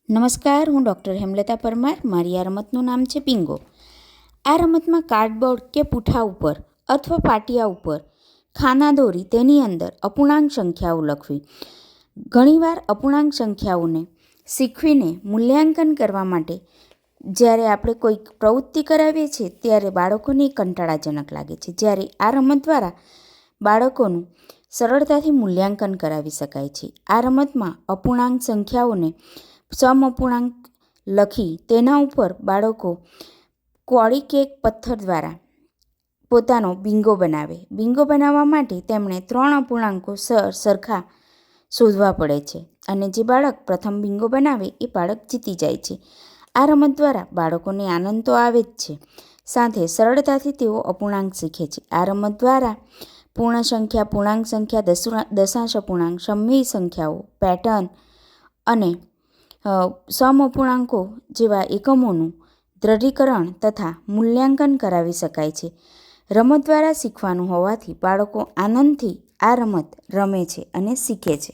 નમસ્કાર, હું ડૉક્ટર હેમલતા પરમાર. મારી આ રમતનું નામ છે બિંગો. આ રમતમાં કાર્ડબોર્ડ કે પૂઠા ઉપર અથવા પાટિયા ઉપર ખાના દોરી તેની અંદર અપૂર્ણાંક સંખ્યાઓ લખવી. ઘણીવાર અપૂર્ણાંક સંખ્યાઓને શીખવીને મૂલ્યાંકન કરવા માટે જ્યારે આપણે કોઈક પ્રવૃત્તિ કરાવીએ છીએ ત્યારે બાળકોને કંટાળાજનક લાગે છે. જ્યારે આ રમત દ્વારા બાળકોનું સરળતાથી મૂલ્યાંકન કરાવી શકાય છે. આ રમતમાં અપૂર્ણાંક સંખ્યાઓને સમઅપૂર્ણાંક લખી તેના ઉપર બાળકો કોળી કે પથ્થર દ્વારા પોતાનો બિંગો બનાવે. બિંગો બનાવવા માટે તેમણે 3 અપૂર્ણાંકો સરખા શોધવા પડે છે અને જે બાળક પ્રથમ બિંગો બનાવે એ બાળક જીતી જાય છે. આ રમત દ્વારા બાળકોને આનંદ તો આવે જ છે, સાથે સરળતાથી તેઓ અપૂર્ણાંક શીખે છે. આ રમત દ્વારા પૂર્ણ સંખ્યા, પૂર્ણાંક સંખ્યા, દશાંશ અપૂર્ણાંક, સમય સંખ્યાઓ, પેટર્ન અને સમઅપૂર્ણાંકો જેવા એકમોનું દ્રઢીકરણ તથા મૂલ્યાંકન કરાવી શકાય છે. રમત દ્વારા શીખવાનું હોવાથી બાળકો આનંદથી આ રમત રમે છે અને શીખે છે.